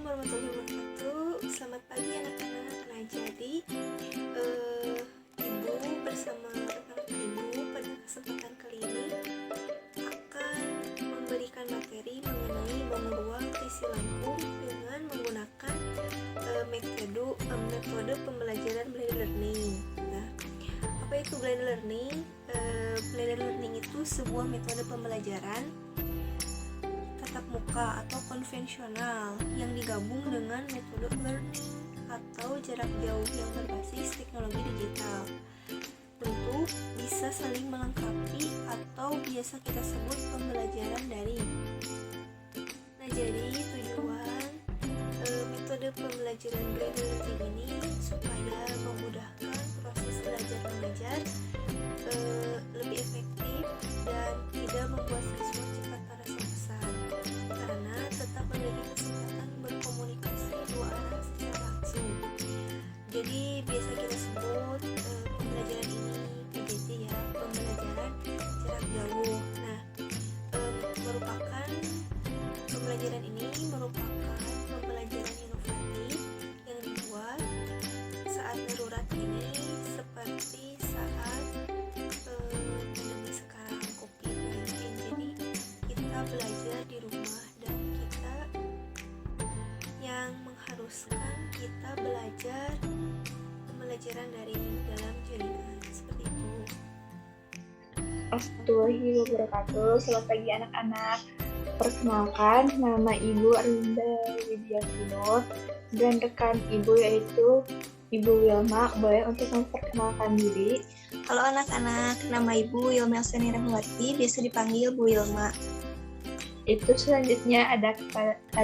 warahmatullahi wabarakatuh. Selamat pagi anak-anak. Nah, jadi Ibu bersama rekan-rekan Ibu pada kesempatan kali ini akan memberikan materi mengenai bangun ruang sisi lengkung dengan menggunakan metode pembelajaran blended learning. Nah, apa itu blended learning? Blended learning itu sebuah metode pembelajaran tatap muka atau konvensional yang digabung dengan metode learning atau jarak jauh yang berbasis teknologi digital untuk bisa saling melengkapi atau biasa kita sebut pembelajaran daring. Nah, jadi tujuan metode pembelajaran blended learning ini supaya memudahkan proses belajar mengajar lebih efektif dan tidak membuat siswa cepat merasa bosan karena tetap memiliki kesempatan berkomunikasi dua arah secara langsung. Jadi biasa kita sebut pembelajaran ini PJJ ya, pembelajaran jarak jauh. Nah, pembelajaran ini merupakan pembelajaran inovatif yang dibuat saat darurat ini seperti saat pandemi sekarang COVID-19. Jadi kita belajar di rumah dan kita yang mengharuskan kita belajar pembelajaran dari dalam jaringan seperti itu. Assalamualaikum warahmatullahi wabarakatuh. Selamat pagi anak-anak. Perkenalkan, nama Ibu Arinda Widiastuti dan rekan Ibu yaitu Ibu Wilma. Boleh untuk memperkenalkan diri? Halo anak-anak, nama Ibu Wilma Elseni Rahmawati, biasa dipanggil Bu Wilma. Itu selanjutnya ada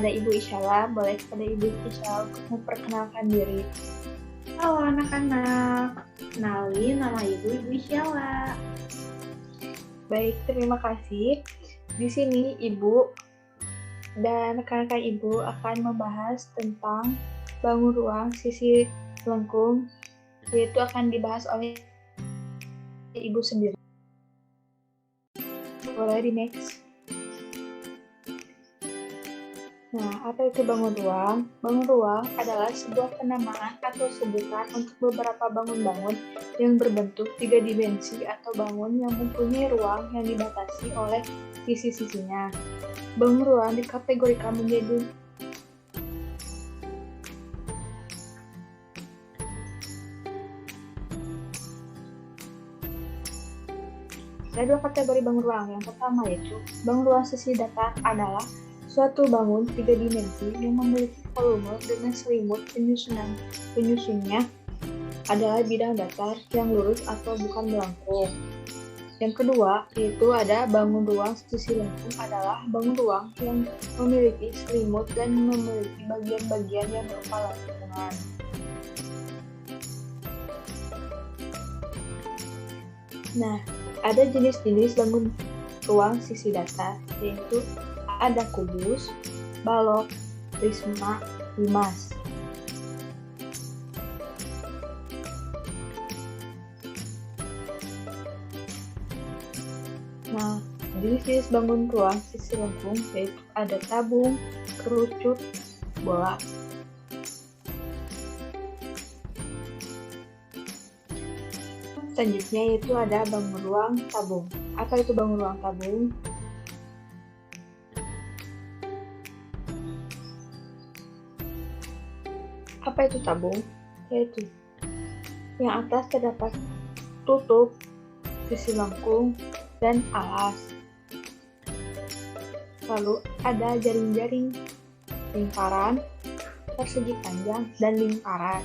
Ibu Isyala. Boleh kepada Ibu Isyala untuk memperkenalkan diri. Halo anak-anak, kenalin nama Ibu Isyala. Baik, terima kasih. Di sini Ibu dan rekan-rekan Ibu akan membahas tentang bangun ruang sisi lengkung, yaitu akan dibahas oleh Ibu sendiri. Boleh di next. Nah, apa itu bangun ruang? Bangun ruang adalah sebuah penamaan atau sebutan untuk beberapa bangun-bangun yang berbentuk 3 dimensi atau bangun yang mempunyai ruang yang dibatasi oleh sisi-sisinya. Bangun ruang dikategorikan menjadi ada 2 kategori bangun ruang. Yang pertama yaitu bangun ruang sisi datar adalah suatu bangun 3 dimensi yang memiliki volume dengan selimut penyusunnya adalah bidang datar yang lurus atau bukan melengkung. Yang kedua yaitu ada bangun ruang sisi lengkung adalah bangun ruang yang memiliki selimut dan memiliki bagian-bagian yang berupa lengkungan. Nah, ada jenis-jenis bangun ruang sisi datar yaitu ada kubus, balok, prisma, limas. Nah, jenis-jenis bangun ruang sisi lengkung yaitu ada tabung, kerucut, bola. Selanjutnya yaitu ada bangun ruang tabung. Apa itu bangun ruang tabung? Apa itu tabung? Yaitu yang atas terdapat tutup, sisi lengkung, dan alas. Lalu ada jaring-jaring, lingkaran, persegi panjang, dan lingkaran.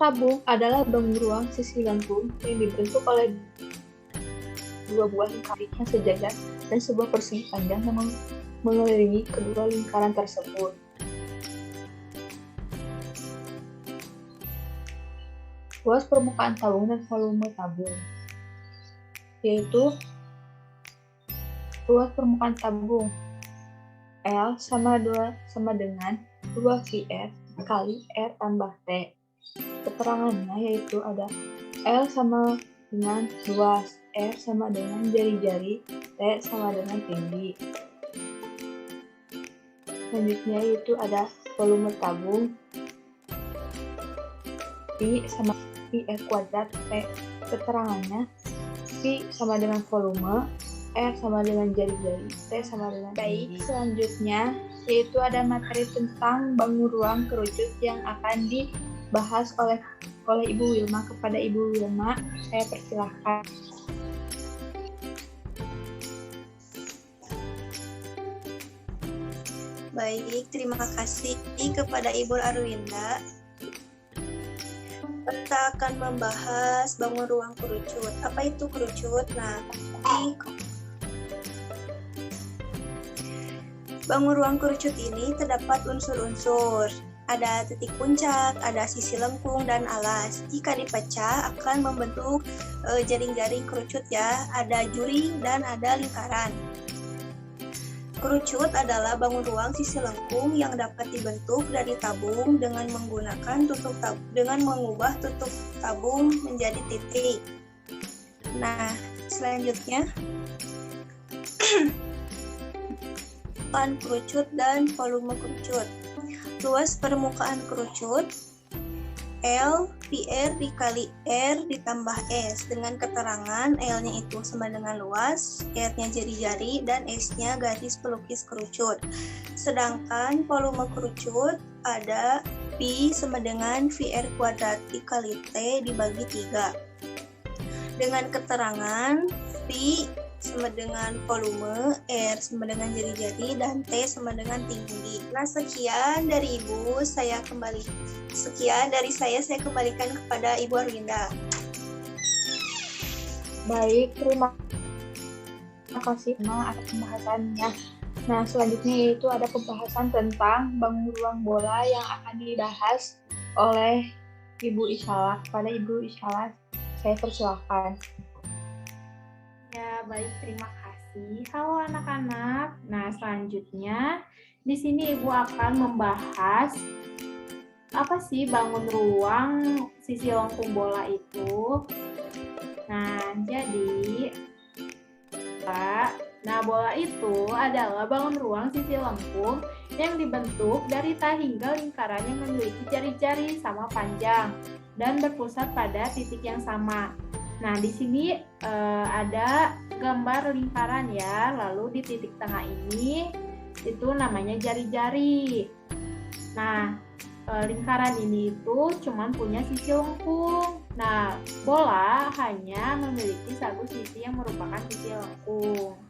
Tabung adalah bangun ruang sisi lengkung yang dibentuk oleh 2 buah lingkaran yang sejajar dan sebuah persegi panjang yang mengelilingi kedua lingkaran tersebut. Luas permukaan tabung dan volume tabung, yaitu luas permukaan tabung L sama dengan 2VR kali R tambah T. Keterangannya yaitu ada L sama dengan luas, R sama dengan jari-jari, T sama dengan tinggi. Selanjutnya yaitu ada volume tabung, Pi sama Pi R kuadrat T. Keterangannya, Pi sama dengan volume, R sama dengan jari-jari, T sama dengan tinggi. Selanjutnya yaitu ada materi tentang bangun ruang kerucut yang akan dibahas oleh Ibu Wilma. Kepada Ibu Wilma, saya persilahkan. Baik, terima kasih kepada Ibu Arwinda. Kita akan membahas bangun ruang kerucut. Apa itu kerucut? Nah, di bangun ruang kerucut ini terdapat unsur-unsur. Ada titik puncak, ada sisi lengkung, dan alas. Jika dipecah akan membentuk jaring-jaring kerucut ya. Ada juring dan ada lingkaran. Kerucut adalah bangun ruang sisi lengkung yang dapat dibentuk dari tabung dengan mengubah tutup tabung menjadi titik. Nah, selanjutnya permukaan kerucut dan volume kerucut. Luas permukaan kerucut L PR dikali R ditambah S, dengan keterangan L-nya itu sama dengan luas, R-nya jari-jari, dan S-nya garis pelukis kerucut. Sedangkan volume kerucut ada Pi sama dengan VR kuadrat dikali T dibagi 3. Dengan keterangan Pi sama dengan volume, R sama dengan jari-jari, dan T sama dengan tinggi. Nah, sekian dari Ibu, saya kembalikan kepada Ibu Arwinda. Baik, terima kasih atas pembahasannya. Nah, selanjutnya yaitu ada pembahasan tentang bangun ruang bola yang akan dibahas oleh Ibu Ishala. Kepada Ibu Ishala, saya persilahkan. Ya, baik, terima kasih. Halo anak-anak. Nah, selanjutnya di sini Ibu akan membahas apa sih bangun ruang sisi lengkung bola itu. Nah, jadi bola itu adalah bangun ruang sisi lengkung yang dibentuk dari tah hingga lingkaran yang memiliki jari-jari sama panjang dan berpusat pada titik yang sama. Nah, di sini ada gambar lingkaran ya, lalu di titik tengah ini itu namanya jari-jari. Nah, lingkaran ini itu cuma punya sisi lengkung. Nah, bola hanya memiliki satu sisi yang merupakan sisi lengkung.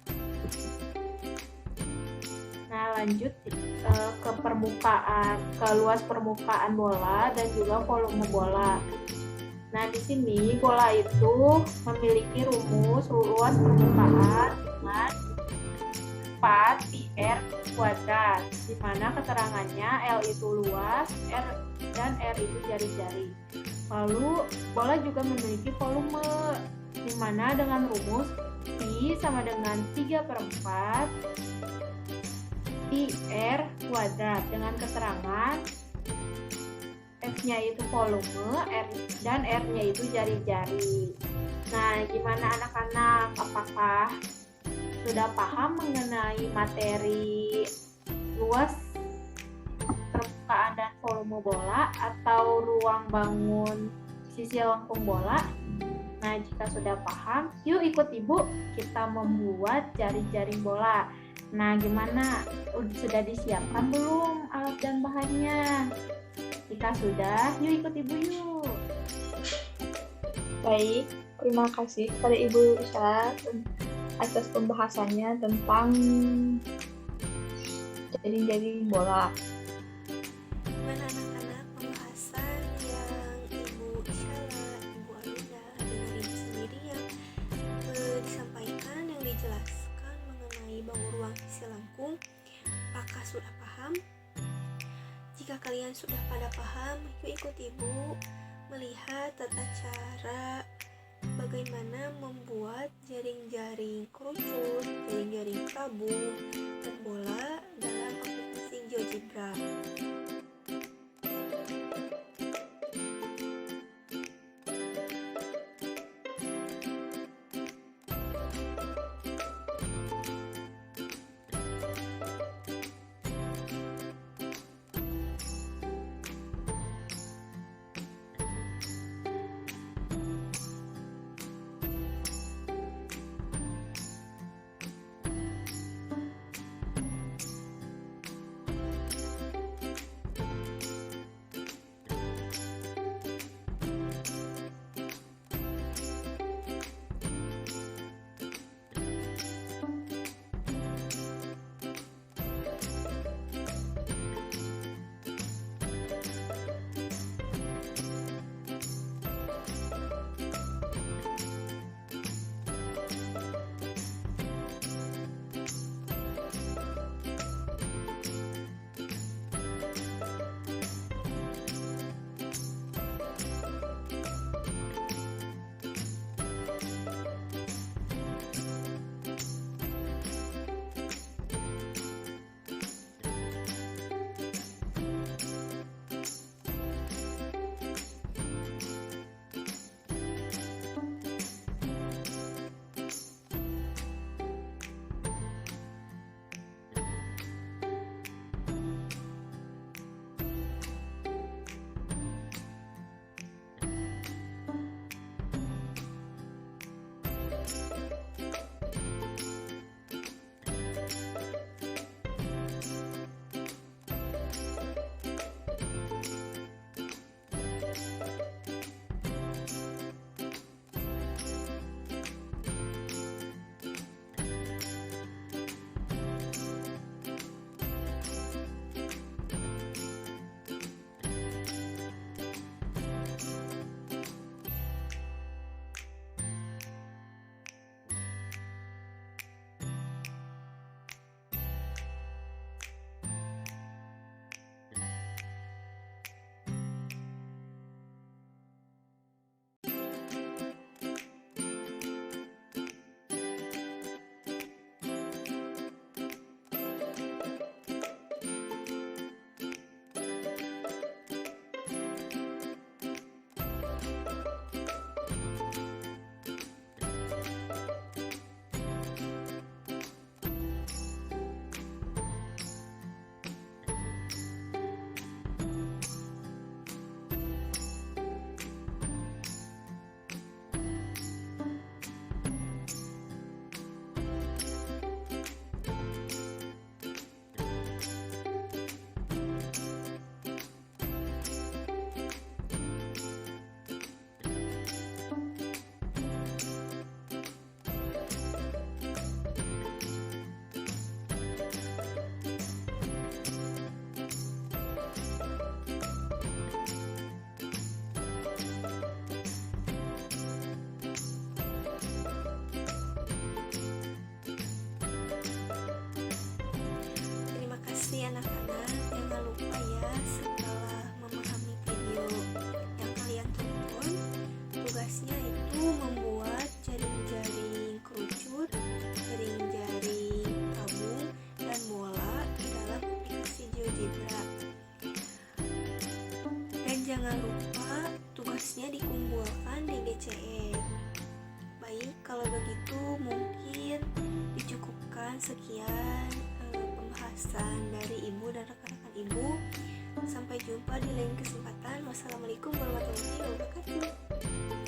Nah, lanjut ke luas permukaan bola dan juga volume bola. Nah, di sini bola itu memiliki rumus luas permukaan dengan 4 pi R kuadrat, di mana keterangannya L itu luas, R dan R itu jari-jari. Lalu, bola juga memiliki volume, di mana dengan rumus pi sama dengan 3/4 pi R kuadrat, dengan keterangan F-nya itu volume, dan R-nya itu jari-jari. Nah, gimana anak-anak? Apakah sudah paham mengenai materi luas permukaan dan volume bola atau ruang bangun sisi lengkung bola? Nah, jika sudah paham, yuk ikut Ibu kita membuat jaring-jaring bola. Nah, gimana? Sudah disiapkan belum alat dan bahannya? Jika sudah, yuk ikut Ibu yuk. Baik, terima kasih kepada Ibu Ishala atas pembahasannya tentang jaring-jaring bola. Gimana anak-anak pembahasan yang Ibu Ishala, Ibu Arwinda, dengan Ibu sendiri yang disampaikan, yang dijelaskan mengenai bangun ruang sisi lengkung? Apakah sudah paham? Jika kalian sudah pada paham, yuk ikut Ibu melihat tata cara bagaimana membuat jaring-jaring kerucut, jaring-jaring tabung, dan bola dalam aplikasi GeoGebra. Jangan lupa tugasnya dikumpulkan di GCE. Baik, kalau begitu mungkin dicukupkan sekian pembahasan dari Ibu dan rekan-rekan Ibu. Sampai jumpa di lain kesempatan. Wassalamualaikum warahmatullahi wabarakatuh.